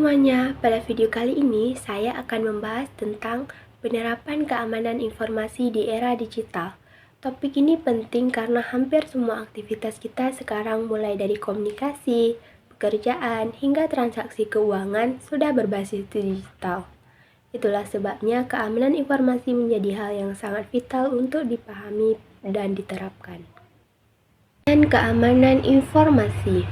semuanya, pada video kali ini saya akan membahas tentang penerapan keamanan informasi di era digital. Topik ini penting karena hampir semua aktivitas kita sekarang mulai dari komunikasi, pekerjaan, hingga transaksi keuangan sudah berbasis digital. Itulah sebabnya keamanan informasi menjadi hal yang sangat vital untuk dipahami dan diterapkan. Dan keamanan informasi.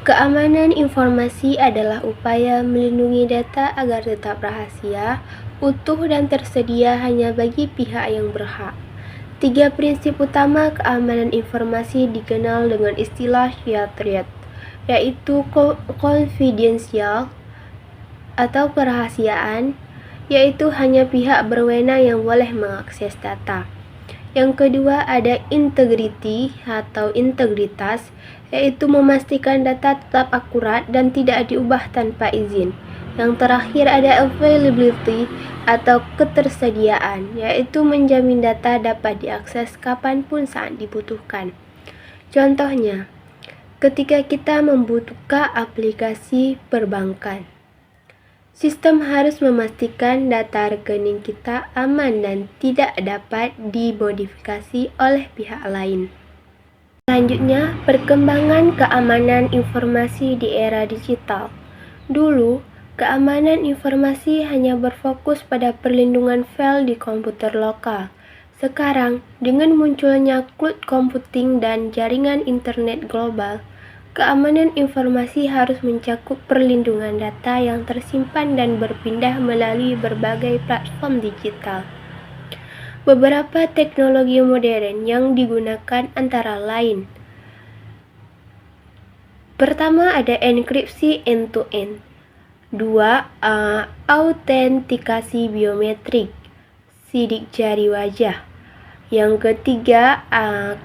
Keamanan informasi adalah upaya melindungi data agar tetap rahasia, utuh dan tersedia hanya bagi pihak yang berhak. 3 prinsip utama keamanan informasi dikenal dengan istilah SHIA-3, yaitu confidential atau kerahasiaan, yaitu hanya pihak berwenang yang boleh mengakses data. Yang kedua ada integrity atau integritas, yaitu memastikan data tetap akurat dan tidak diubah tanpa izin. Yang terakhir ada availability atau ketersediaan, yaitu menjamin data dapat diakses kapanpun saat dibutuhkan. Contohnya, ketika kita membuka aplikasi perbankan, sistem harus memastikan data rekening kita aman dan tidak dapat dimodifikasi oleh pihak lain. Selanjutnya, perkembangan keamanan informasi di era digital. Dulu, keamanan informasi hanya berfokus pada perlindungan file di komputer lokal. Sekarang, dengan munculnya cloud computing dan jaringan internet global, keamanan informasi harus mencakup perlindungan data yang tersimpan dan berpindah melalui berbagai platform digital. Beberapa teknologi modern yang digunakan antara lain. Pertama ada enkripsi end-to-end. 2. Autentikasi biometrik, sidik jari wajah. Yang ketiga,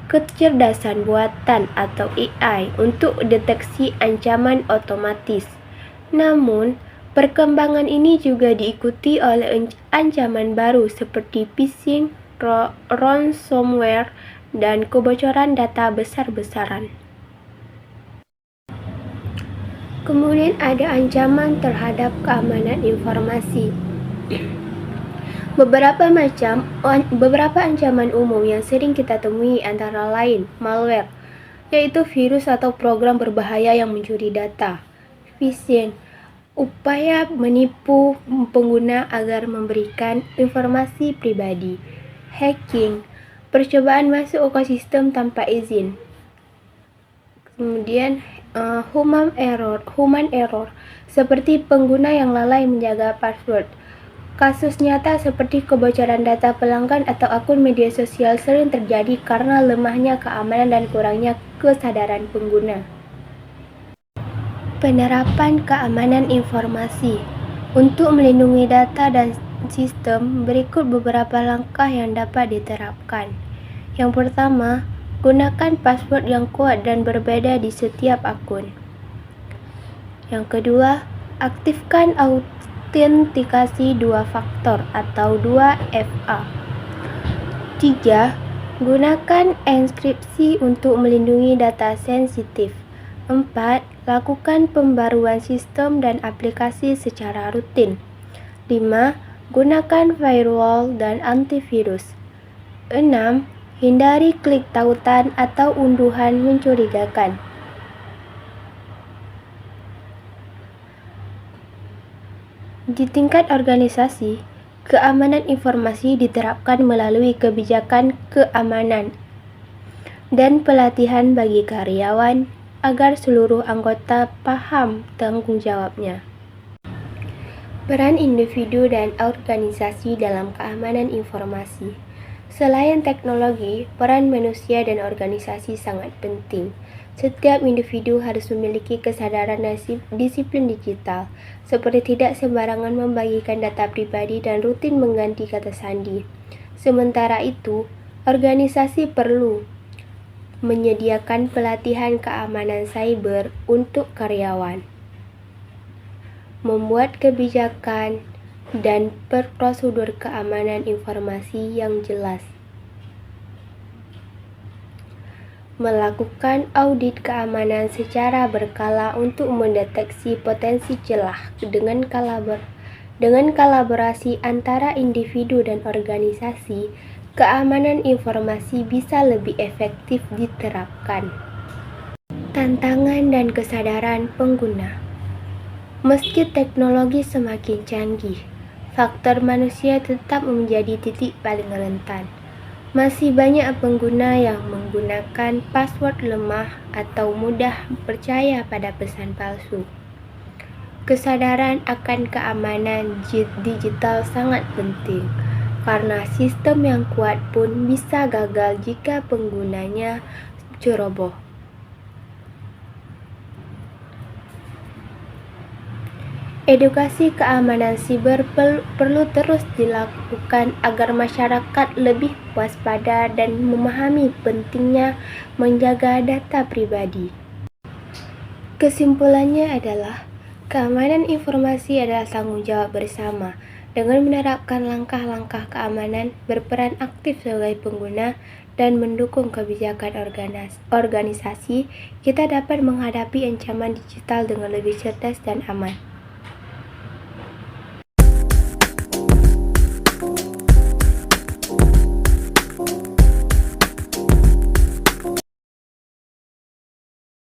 kecerdasan buatan atau AI untuk deteksi ancaman otomatis. Namun, perkembangan ini juga diikuti oleh ancaman baru seperti phishing, ransomware, dan kebocoran data besar-besaran. Kemudian ada ancaman terhadap keamanan informasi. Beberapa ancaman umum yang sering kita temui antara lain malware, yaitu virus atau program berbahaya yang mencuri data. Phishing, upaya menipu pengguna agar memberikan informasi pribadi. Hacking, percobaan masuk ekosistem tanpa izin. Kemudian human error, seperti pengguna yang lalai menjaga password. Kasus nyata seperti kebocoran data pelanggan atau akun media sosial sering terjadi karena lemahnya keamanan dan kurangnya kesadaran pengguna. Penerapan keamanan informasi. Untuk melindungi data dan sistem, berikut beberapa langkah yang dapat diterapkan. Yang pertama, gunakan password yang kuat dan berbeda di setiap akun. Yang kedua, aktifkan autentikasi 2 faktor atau 2FA. 3. Gunakan enkripsi untuk melindungi data sensitif. 4. Lakukan pembaruan sistem dan aplikasi secara rutin. 5. Gunakan firewall dan antivirus. 6. Hindari klik tautan atau unduhan mencurigakan. Di tingkat organisasi, keamanan informasi diterapkan melalui kebijakan keamanan dan pelatihan bagi karyawan agar seluruh anggota paham tanggung jawabnya. Peran individu dan organisasi dalam keamanan informasi. Selain teknologi, peran manusia dan organisasi sangat penting. Setiap individu harus memiliki kesadaran disiplin digital, seperti tidak sembarangan membagikan data pribadi dan rutin mengganti kata sandi. Sementara itu, organisasi perlu menyediakan pelatihan keamanan cyber untuk karyawan, membuat kebijakan dan prosedur keamanan informasi yang jelas, melakukan audit keamanan secara berkala untuk mendeteksi potensi celah. Dengan kolaborasi antara individu dan organisasi, keamanan informasi bisa lebih efektif diterapkan. Tantangan dan kesadaran pengguna. Meski teknologi semakin canggih, faktor manusia tetap menjadi titik paling rentan. Masih banyak pengguna yang menggunakan password lemah atau mudah percaya pada pesan palsu. Kesadaran akan keamanan digital sangat penting, karena sistem yang kuat pun bisa gagal jika penggunanya ceroboh. Edukasi keamanan siber perlu terus dilakukan agar masyarakat lebih waspada dan memahami pentingnya menjaga data pribadi. Kesimpulannya adalah, keamanan informasi adalah tanggung jawab bersama. Dengan menerapkan langkah-langkah keamanan, berperan aktif sebagai pengguna, dan mendukung kebijakan organisasi, kita dapat menghadapi ancaman digital dengan lebih cerdas dan aman.